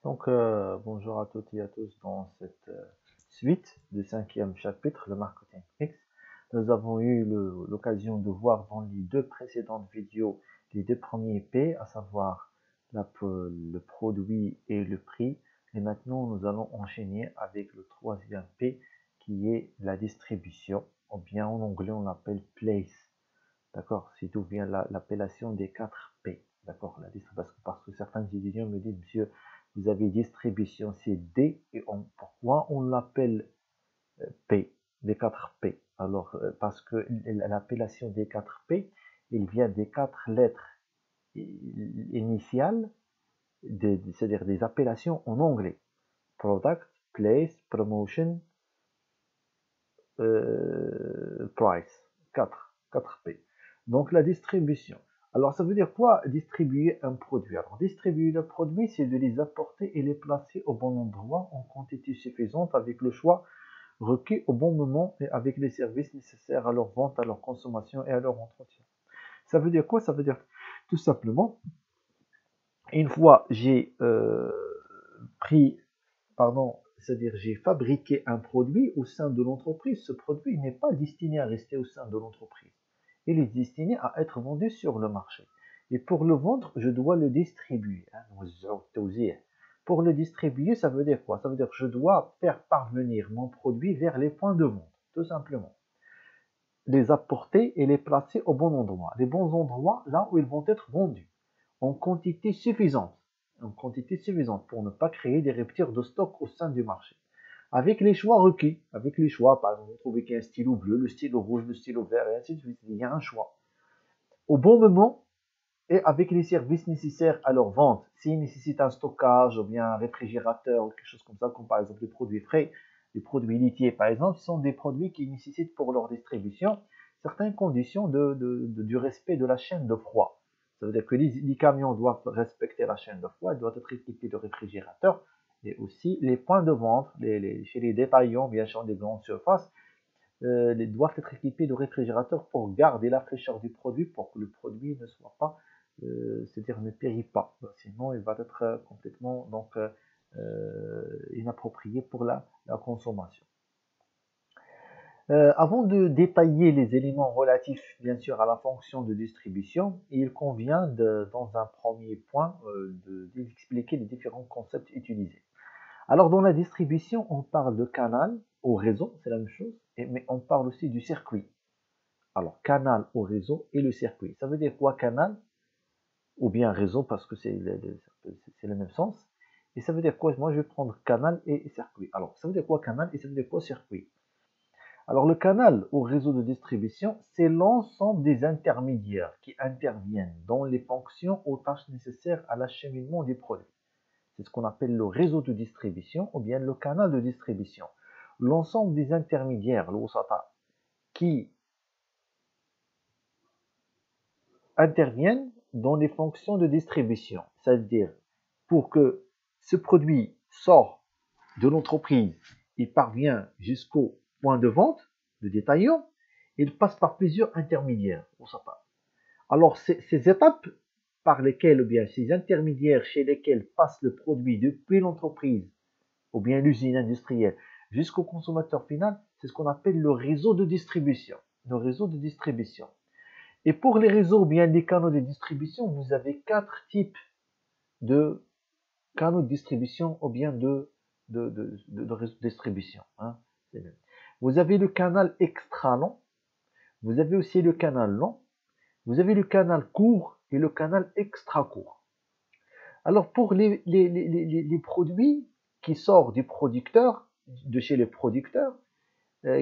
Bonjour à toutes et à tous dans cette suite du cinquième chapitre, le marketing X. Nous avons eu l'occasion de voir dans les deux précédentes vidéos les deux premiers P, à savoir le produit et le prix. Et maintenant, nous allons enchaîner avec le troisième P, qui est la distribution, ou bien en anglais, on l'appelle place. D'accord? C'est d'où vient l'appellation des 4 P. D'accord? Parce que certains étudiants me disent, monsieur, vous avez distribution, c'est D, et pourquoi on l'appelle P, des 4 P? Alors, parce que l'appellation des 4 P, il vient des 4 lettres initiales, c'est-à-dire des appellations en anglais. Product, place, promotion, price. 4 P. Donc la distribution. Alors ça veut dire quoi distribuer un produit? Alors distribuer le produit, c'est de les apporter et les placer au bon endroit en quantité suffisante avec le choix requis au bon moment et avec les services nécessaires à leur vente, à leur consommation et à leur entretien. Ça veut dire quoi? Ça veut dire tout simplement, une fois j'ai c'est-à-dire j'ai fabriqué un produit au sein de l'entreprise, ce produit n'est pas destiné à rester au sein de l'entreprise. Il est destiné à être vendu sur le marché. Et pour le vendre, je dois le distribuer. Pour le distribuer, ça veut dire quoi? Ça veut dire que je dois faire parvenir mon produit vers les points de vente, tout simplement. Les apporter et les placer au bon endroit. Les bons endroits, là où ils vont être vendus, en quantité suffisante. En quantité suffisante pour ne pas créer des ruptures de stock au sein du marché. Avec les choix requis, avec les choix, par exemple, vous trouvez qu'il y a un stylo bleu, le stylo rouge, le stylo vert, et ainsi de suite, il y a un choix. Au bon moment, et avec les services nécessaires à leur vente, s'ils nécessitent un stockage, ou bien un réfrigérateur, ou quelque chose comme ça, comme par exemple les produits frais, les produits laitiers par exemple, sont des produits qui nécessitent pour leur distribution certaines conditions du respect de la chaîne de froid. Ça veut dire que les camions doivent respecter la chaîne de froid, ils doivent être équipés de réfrigérateurs, et aussi les points de vente, chez les détaillants, bien sûr des grandes surfaces, doivent être équipés de réfrigérateurs pour garder la fraîcheur du produit, pour que le produit ne soit pas, c'est-à-dire ne périt pas. Sinon, il va être complètement inapproprié pour la consommation. Avant de détailler les éléments relatifs, bien sûr, à la fonction de distribution, il convient, dans un premier point, d'expliquer les différents concepts utilisés. Alors, dans la distribution, on parle de canal au réseau, c'est la même chose, mais on parle aussi du circuit. Alors, canal au réseau et le circuit. Ça veut dire quoi, canal? Ou bien réseau, parce que c'est le même sens. Et ça veut dire quoi? Moi, je vais prendre canal et circuit. Alors, ça veut dire quoi, canal, et ça veut dire quoi, circuit? Alors, le canal au réseau de distribution, c'est l'ensemble des intermédiaires qui interviennent dans les fonctions aux tâches nécessaires à l'acheminement des produits. C'est ce qu'on appelle le réseau de distribution ou bien le canal de distribution. L'ensemble des intermédiaires, qui interviennent dans les fonctions de distribution. C'est-à-dire, pour que ce produit sort de l'entreprise et parvient jusqu'au point de vente, de détaillant, il passe par plusieurs intermédiaires. Alors, ces étapes par lesquelles, ou bien ces intermédiaires chez lesquels passe le produit depuis l'entreprise, ou bien l'usine industrielle, jusqu'au consommateur final, c'est ce qu'on appelle le réseau de distribution. Le réseau de distribution. Et pour les réseaux, ou bien les canaux de distribution, vous avez 4 types de canaux de distribution ou bien de réseau de distribution. Hein. Vous avez le canal extra long, vous avez aussi le canal long, vous avez le canal court et le canal extra court. Alors pour les produits qui sortent du producteur, de chez les producteurs,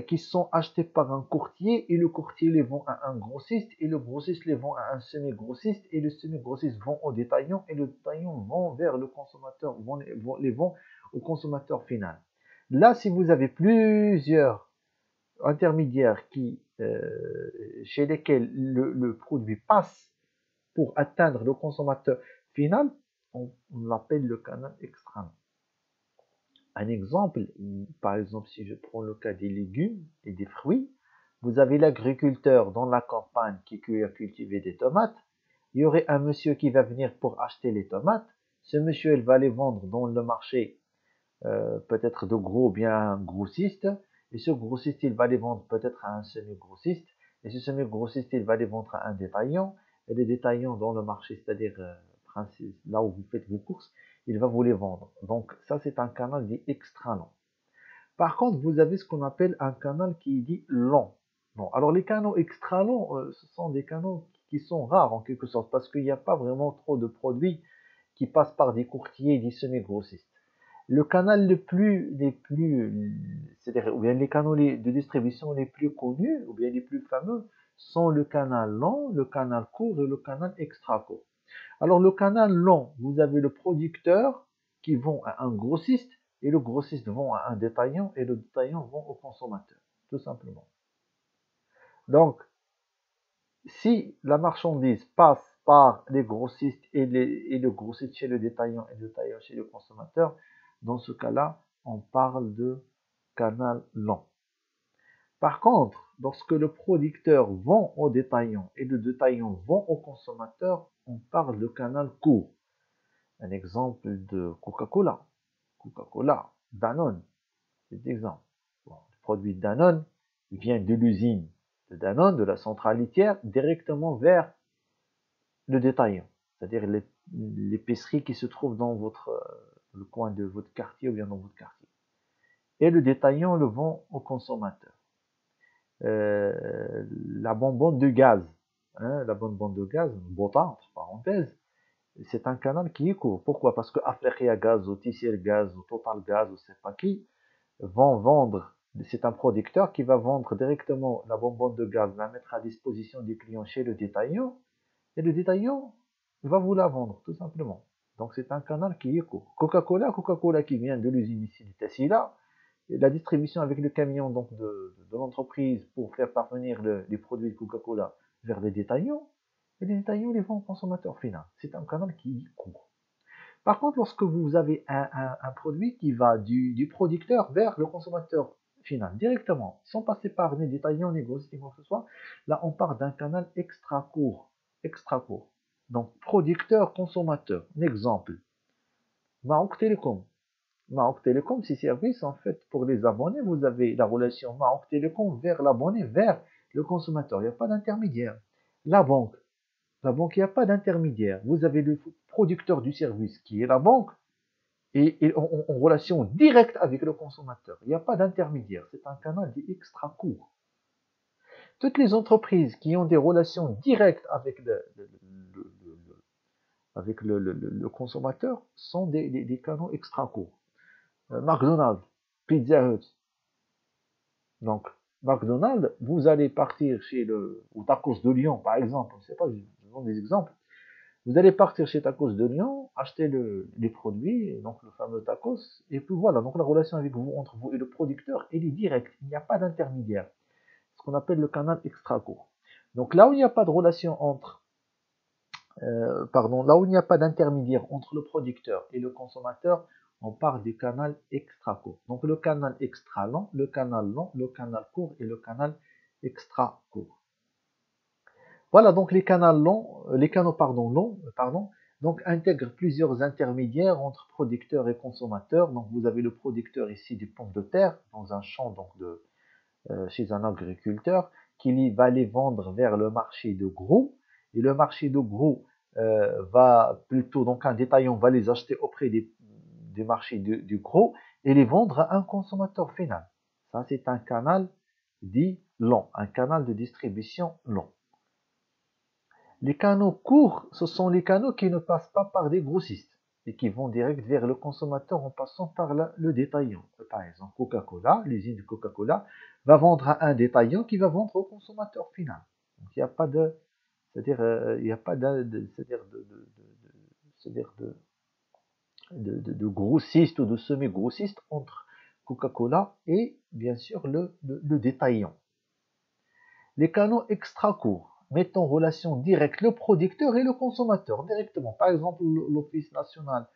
qui sont achetés par un courtier et le courtier les vend à un grossiste et le grossiste les vend à un semi-grossiste et le semi-grossiste vend au détaillant et le détaillant vend vers le consommateur, les vend au consommateur final. Là, si vous avez plusieurs intermédiaires chez lesquels le produit passe pour atteindre le consommateur final, on l'appelle le canal externe. Un exemple, par exemple, si je prends le cas des légumes et des fruits, vous avez l'agriculteur dans la campagne qui a cultivé des tomates. Il y aurait un monsieur qui va venir pour acheter les tomates. Ce monsieur, il va les vendre dans le marché, peut-être de gros ou bien un grossiste. Et ce grossiste, il va les vendre peut-être à un semi-grossiste. Et ce semi-grossiste, il va les vendre à un détaillant. Et les détaillants dans le marché, c'est-à-dire là où vous faites vos courses, il va vous les vendre. Donc ça, c'est un canal dit extra long. Par contre, vous avez ce qu'on appelle un canal qui est dit long. Bon, alors les canaux extra longs, ce sont des canaux qui sont rares en quelque sorte parce qu'il n'y a pas vraiment trop de produits qui passent par des courtiers et des semi-grossistes. Le canal c'est-à-dire, ou bien les canaux de distribution les plus connus, ou bien les plus fameux, sont le canal long, le canal court et le canal extra court. Alors le canal long, vous avez le producteur qui vend à un grossiste et le grossiste vend à un détaillant et le détaillant vend au consommateur, tout simplement. Donc, si la marchandise passe par les grossistes et le grossiste chez le détaillant et le détaillant chez le consommateur, dans ce cas-là, on parle de canal long. Par contre, lorsque le producteur vend au détaillant et le détaillant vend au consommateur, on parle de canal court. Un exemple de Coca-Cola. Coca-Cola, Danone, c'est l'exemple. Bon, le produit Danone vient de l'usine de Danone, de la centrale laitière, directement vers le détaillant, c'est-à-dire l'épicerie qui se trouve dans le coin de votre quartier ou bien dans votre quartier. Et le détaillant le vend au consommateur. La bonbonne de gaz, la bonbonne de gaz, Bota, entre parenthèses, c'est un canal qui est court. Pourquoi? Parce que Africa Gaz, ou TCL Gaz, ou Total Gaz, ou je ne sais pas qui, vont vendre, c'est un producteur qui va vendre directement la bonbonne de gaz, la mettre à disposition du client chez le détaillant, et le détaillant va vous la vendre, tout simplement. Donc c'est un canal qui est court. Coca-Cola qui vient de l'usine ici du Tessila, la distribution avec le camion donc de l'entreprise pour faire parvenir les produits de Coca-Cola vers les détaillants, et les détaillants les vendent au consommateur final. C'est un canal qui est court. Par contre, lorsque vous avez un produit qui va du producteur vers le consommateur final, directement, sans passer par ni détaillants, ni grossistes, ni quoi que ce soit, là on parle d'un canal extra court. Extra court. Donc, producteur-consommateur. Un exemple, Maroc Télécom. Maroc Télécom, c'est service en fait pour les abonnés. Vous avez la relation Maroc Télécom vers l'abonné, vers le consommateur. Il n'y a pas d'intermédiaire. La banque, il n'y a pas d'intermédiaire. Vous avez le producteur du service qui est la banque et en relation directe avec le consommateur. Il n'y a pas d'intermédiaire. C'est un canal dit extra court. Toutes les entreprises qui ont des relations directes avec le consommateur sont des canaux extra courts. McDonald's, Pizza Hut. Donc, McDonald's, vous allez partir chez ou Tacos de Lyon, par exemple, je ne sais pas, je donne des exemples. Vous allez partir chez Tacos de Lyon, acheter les produits, donc le fameux tacos, et puis voilà, donc la relation avec vous, entre vous et le producteur, elle est directe, il n'y a pas d'intermédiaire. Ce qu'on appelle le canal extra court. Donc là où il n'y a pas de relation là où il n'y a pas d'intermédiaire entre le producteur et le consommateur, on parle du canal extra court. Donc le canal extra long, le canal long, le canal court et le canal extra court. Voilà, donc les canaux longs, donc intègrent plusieurs intermédiaires entre producteurs et consommateurs. Donc vous avez le producteur ici des pommes de terre dans un champ donc chez un agriculteur qui va les vendre vers le marché de gros et le marché de gros va plutôt, donc un détaillant va les acheter auprès des marchés du gros et les vendre à un consommateur final. Ça, c'est un canal dit long, un canal de distribution long. Les canaux courts, ce sont les canaux qui ne passent pas par des grossistes et qui vont direct vers le consommateur en passant par le détaillant. Par exemple, Coca-Cola, l'usine de Coca-Cola, va vendre à un détaillant qui va vendre au consommateur final. Donc, il n'y a pas de, c'est-à-dire, il n'y a pas de grossiste ou de semi-grossiste entre Coca-Cola et bien sûr le détaillant. Les canaux extra courts mettent en relation directe le producteur et le consommateur directement. Par exemple, l'Office national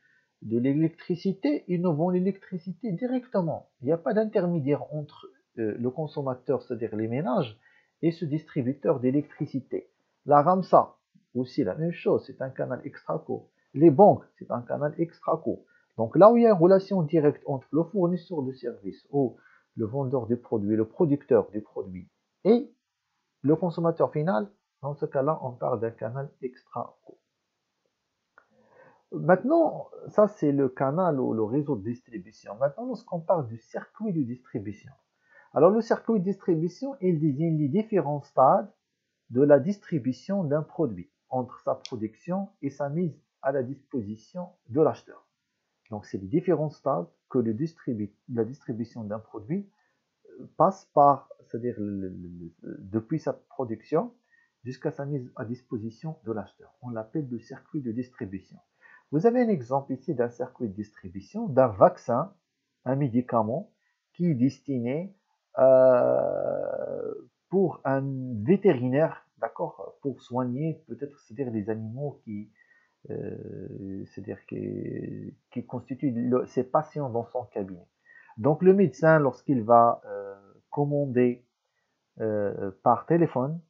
de l'électricité, ils nous vendent l'électricité directement. Il n'y a pas d'intermédiaire entre le consommateur, c'est-à-dire les ménages, et ce distributeur d'électricité. La Ramsa, aussi la même chose, c'est un canal extra court. Les banques, c'est un canal extra court. Donc là où il y a une relation directe entre le fournisseur de services ou le vendeur du produit, le producteur du produit et le consommateur final, dans ce cas-là, on parle d'un canal extra court. Maintenant, ça c'est le canal ou le réseau de distribution. Maintenant, lorsqu'on parle du circuit de distribution. Alors le circuit de distribution, il désigne les différents stades de la distribution d'un produit entre sa production et sa mise à la disposition de l'acheteur. Donc c'est les différents stades que la distribution d'un produit passe par, c'est-à-dire depuis sa production jusqu'à sa mise à disposition de l'acheteur. On l'appelle le circuit de distribution. Vous avez un exemple ici d'un circuit de distribution, d'un vaccin, un médicament qui est destiné pour un vétérinaire, d'accord, pour soigner peut-être, c'est-à-dire les animaux c'est-à-dire qui constituent ses patients dans son cabinet. Donc le médecin, lorsqu'il va commander par téléphone,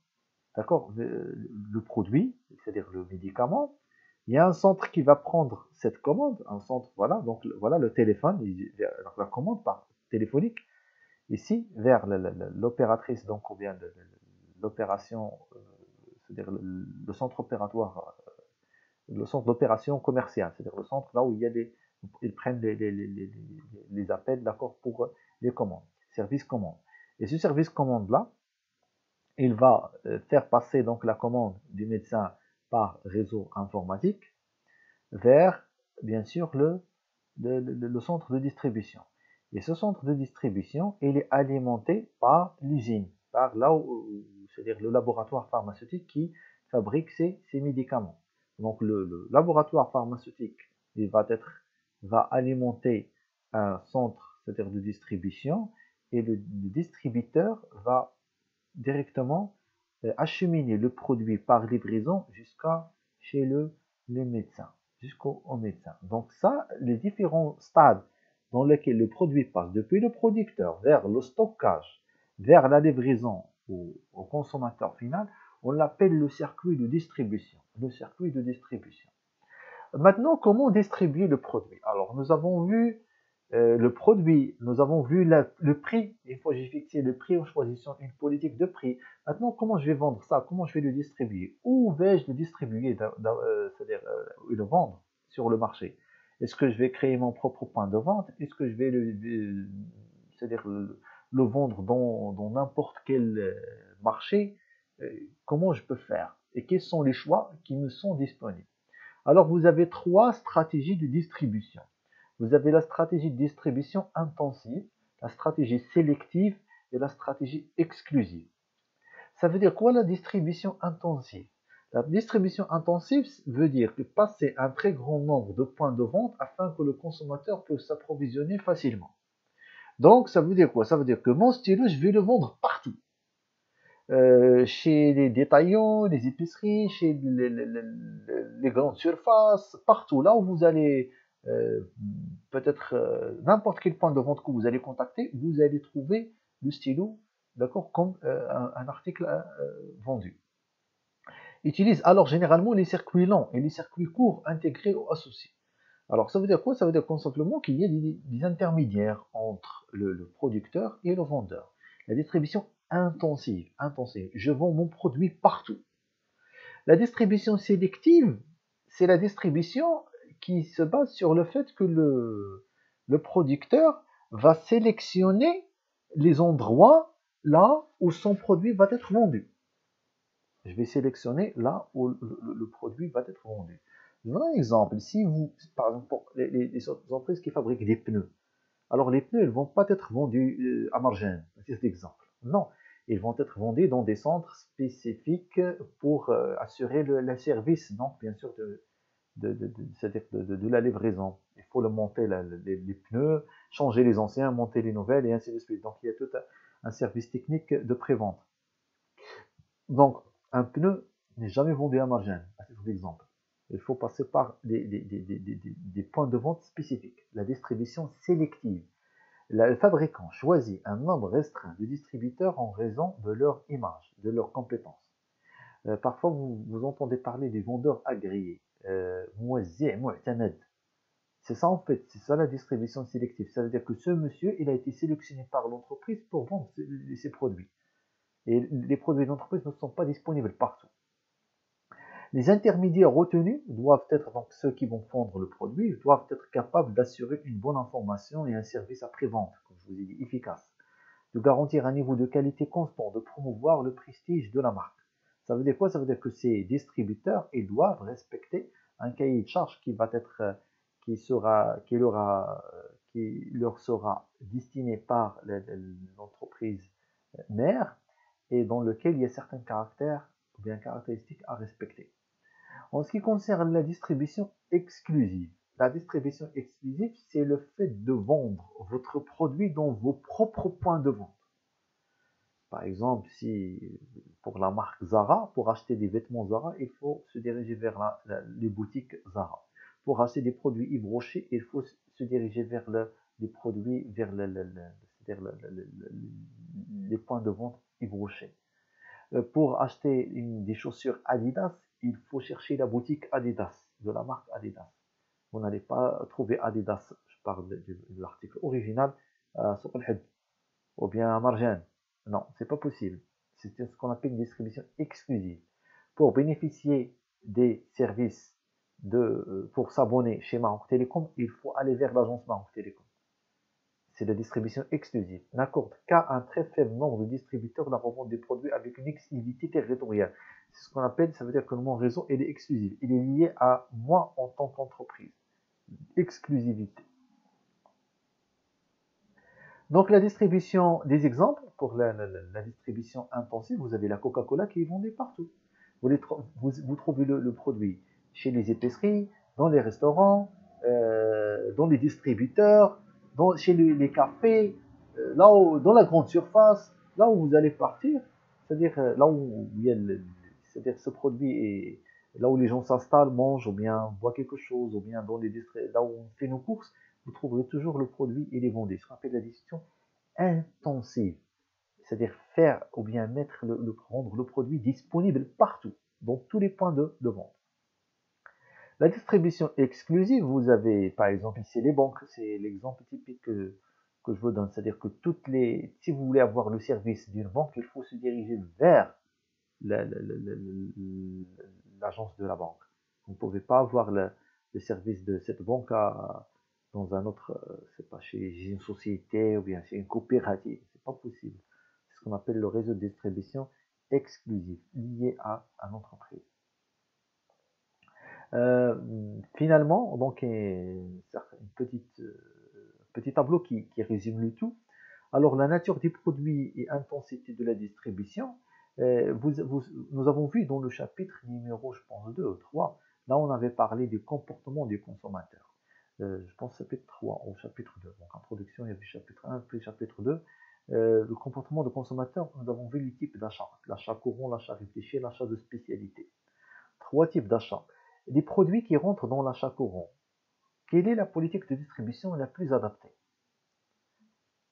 d'accord, le produit, c'est-à-dire le médicament, il y a un centre qui va prendre cette commande, un centre, voilà, donc voilà le téléphone, la commande par téléphonique, ici vers l'opératrice, donc ou bien l'opération, c'est-à-dire le centre opératoire, le centre d'opération commerciale, c'est-à-dire le centre là où il y a ils prennent les appels, d'accord, pour les commandes, service commande. Et ce service commande là, il va faire passer donc la commande du médecin par réseau informatique vers, bien sûr, le centre de distribution. Et ce centre de distribution, il est alimenté par l'usine, par là où, c'est-à-dire le laboratoire pharmaceutique qui fabrique ces médicaments. Donc le laboratoire pharmaceutique, il va alimenter un centre, c'est-à-dire de distribution, et le distributeur va directement acheminer le produit par livraison jusqu'à chez le médecin, jusqu'au médecin. Donc ça, les différents stades dans lesquels le produit passe depuis le producteur vers le stockage, vers la livraison au consommateur final, on l'appelle le circuit de distribution. Le circuit de distribution. Maintenant, comment distribuer le produit? Alors, nous avons vu le produit, nous avons vu le prix. Une fois que j'ai fixé le prix en choisissant une politique de prix. Maintenant, comment je vais vendre ça? Comment je vais le distribuer? Où vais-je le distribuer, c'est-à-dire le vendre sur le marché? Est-ce que je vais créer mon propre point de vente? Est-ce que je vais c'est-à-dire le vendre dans n'importe quel marché? Comment je peux faire? Et quels sont les choix qui me sont disponibles? Alors, vous avez trois stratégies de distribution. Vous avez la stratégie de distribution intensive, la stratégie sélective et la stratégie exclusive. Ça veut dire quoi la distribution intensive? La distribution intensive veut dire que passer un très grand nombre de points de vente afin que le consommateur puisse s'approvisionner facilement. Donc, ça veut dire quoi? Ça veut dire que mon stylo, je vais le vendre partout. Chez les détaillants, les épiceries, chez les grandes surfaces, partout là où vous allez, peut-être n'importe quel point de vente que vous allez contacter, vous allez trouver le stylo, d'accord, comme un article vendu. Utilise alors généralement les circuits lents et les circuits courts intégrés ou associés. Alors ça veut dire quoi? Ça veut dire simplement qu'il y a des intermédiaires entre le producteur et le vendeur. La distribution intensive, intensive. Je vends mon produit partout. La distribution sélective, c'est la distribution qui se base sur le fait que le producteur va sélectionner les endroits là où son produit va être vendu. Je vais sélectionner là où le produit va être vendu. Je donne un exemple. Si vous, par exemple, pour les entreprises qui fabriquent des pneus, alors les pneus, ils ne vont pas être vendus à Margène, c'est l'exemple. Non, ils vont être vendus dans des centres spécifiques pour assurer le service, donc bien sûr de la livraison. Il faut le monter les pneus, changer les anciens, monter les nouvelles et ainsi de suite. Donc il y a tout un service technique de prévente. Donc un pneu n'est jamais vendu à Margène, à titre d'exemple. Il faut passer par des points de vente spécifiques. La distribution sélective. Le fabricant choisit un nombre restreint de distributeurs en raison de leur image, de leurs compétences. Parfois, vous entendez parler des vendeurs agréés. موزع معتمد. C'est ça en fait, c'est ça la distribution sélective. Ça veut dire que ce monsieur, il a été sélectionné par l'entreprise pour vendre ses produits. Et les produits d'entreprise ne sont pas disponibles partout. Les intermédiaires retenus doivent être, donc ceux qui vont vendre le produit, doivent être capables d'assurer une bonne information et un service après-vente, comme je vous ai dit, efficace, de garantir un niveau de qualité constant, de promouvoir le prestige de la marque. Ça veut dire quoi? Ça veut dire que ces distributeurs, ils doivent respecter un cahier de charges qui va être, qui leur sera destiné par l'entreprise mère et dans lequel il y a certains caractères ou bien caractéristiques à respecter. En ce qui concerne la distribution exclusive, c'est le fait de vendre votre produit dans vos propres points de vente. Par exemple, si pour la marque Zara, pour acheter des vêtements Zara, il faut se diriger vers les boutiques Zara. Pour acheter des produits Yves Rocher, il faut se diriger vers les produits, vers les points de vente Yves Rocher. Pour acheter des chaussures Adidas, il faut chercher la boutique Adidas, de la marque Adidas. Vous n'allez pas trouver Adidas, je parle de l'article original, à Souq al-Had ou bien à Marjan. Non, c'est pas possible. C'est ce qu'on appelle une distribution exclusive. Pour bénéficier des services pour s'abonner chez Maroc Télécom, il faut aller vers l'agence Maroc Télécom. C'est la distribution exclusive. N'accorde qu'à un très faible nombre de distributeurs la revente des produits avec une exclusivité territoriale. C'est ce qu'on appelle, ça veut dire que mon réseau, il est exclusif. Il est lié à moi en tant qu'entreprise. Exclusivité. Donc la distribution, des exemples pour la distribution intensive, vous avez la Coca-Cola qui est vendue partout. Vous trouvez le produit chez les épiceries, dans les restaurants, dans les distributeurs, chez les cafés, dans la grande surface, là où vous allez partir, c'est-à-dire là où il y a c'est-à-dire ce produit est là où les gens s'installent, mangent ou bien boivent quelque chose, ou bien là où on fait nos courses, vous trouverez toujours le produit et les vendez. Ce qu'on appelle la distribution intensive, c'est-à-dire faire ou bien rendre le produit disponible partout, dans tous les points de vente. La distribution exclusive, vous avez par exemple ici les banques, c'est l'exemple typique que je vous donne, c'est-à-dire que si vous voulez avoir le service d'une banque, il faut se diriger vers l'agence de la banque. Vous ne pouvez pas avoir le service de cette banque dans un autre, c'est pas chez une société ou bien chez une coopérative, c'est pas possible. C'est ce qu'on appelle le réseau de distribution exclusif, lié à une entreprise. Finalement, donc, petit tableau qui résume le tout. Alors, la nature des produits et intensité de la distribution, nous avons vu dans le chapitre numéro, je pense, 2 ou 3, là, on avait parlé du comportement du consommateur. Je pense chapitre 3 au chapitre 2. Donc, en production, il y avait chapitre 1, puis chapitre 2. Le comportement du consommateur, nous avons vu les types d'achat. L'achat courant, l'achat réfléchi, l'achat de spécialité. 3 types d'achats. Les produits qui rentrent dans l'achat courant. Quelle est la politique de distribution la plus adaptée?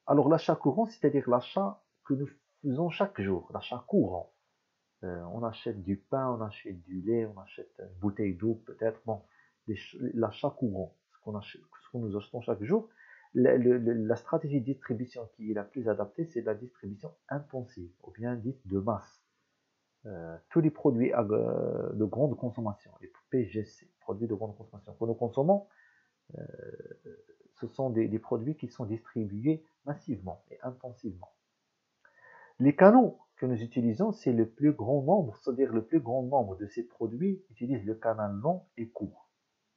Alors l'achat courant, c'est-à-dire l'achat que nous faisons chaque jour, l'achat courant. On achète du pain, on achète du lait, on achète une bouteille d'eau peut-être. Bon, l'achat courant, ce que nous achetons chaque jour. La stratégie de distribution qui est la plus adaptée, c'est la distribution intensive, ou bien dite de masse. Tous les produits de grande consommation, les PGC, produits de grande consommation que nous consommons, ce sont des produits qui sont distribués massivement et intensivement. Les canaux que nous utilisons, c'est le plus grand nombre, c'est-à-dire le plus grand nombre de ces produits utilisent le canal long et court.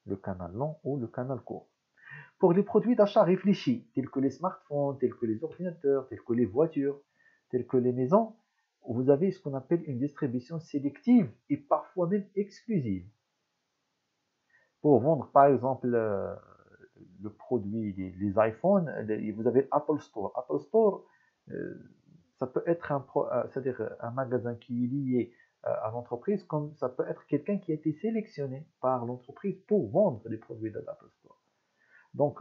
Le canal long ou le canal court. Pour les produits d'achat réfléchis, tels que les smartphones, tels que les ordinateurs, tels que les voitures, tels que les maisons, vous avez ce qu'on appelle une distribution sélective et parfois même exclusive. Pour vendre par exemple le produit, les iPhones, vous avez Apple Store. Apple Store, ça peut être c'est-à-dire un magasin qui est lié à l'entreprise, comme ça peut être quelqu'un qui a été sélectionné par l'entreprise pour vendre les produits de l'Apple Store. Donc,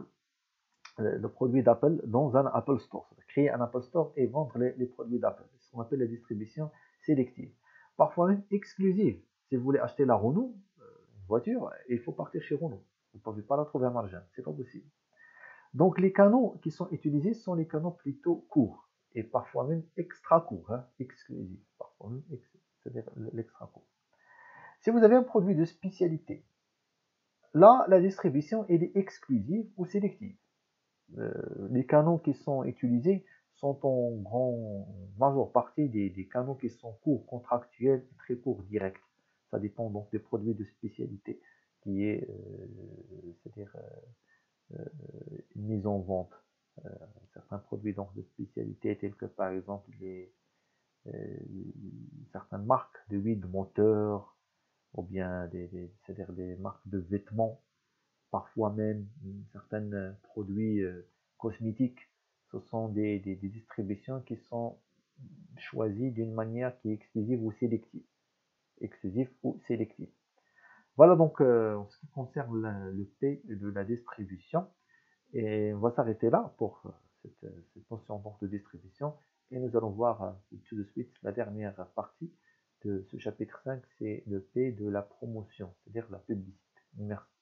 le produit d'Apple dans un Apple Store. Créer un Apple Store et vendre les produits d'Apple. C'est ce qu'on appelle la distribution sélective. Parfois même exclusive. Si vous voulez acheter la Renault, une voiture, il faut partir chez Renault. Vous ne pouvez pas la trouver à Marjan, c'est pas possible. Donc les canaux qui sont utilisés sont les canaux plutôt courts et parfois même extra courts, hein, exclusifs, parfois même c'est-à-dire l'extra court. Si vous avez un produit de spécialité, là la distribution elle est exclusive ou sélective. Les canaux qui sont utilisés sont en grande majeure partie des canaux qui sont courts, contractuels, très courts, directs. Ça dépend donc des produits de spécialité qui est, c'est-à-dire une mise en vente. Euh, Certains produits donc de spécialité tels que par exemple euh, certaines marques de huile de moteur ou bien c'est-à-dire des marques de vêtements, parfois même certains produits cosmétiques. Ce sont des distributions qui sont choisies d'une manière qui est exclusive ou sélective. Exclusive ou sélective. Voilà donc en ce qui concerne le P de la distribution. Et on va s'arrêter là pour cette notion donc de distribution. Et nous allons voir tout de suite la dernière partie de ce chapitre 5, c'est le P de la promotion, c'est-à-dire la publicité. Merci.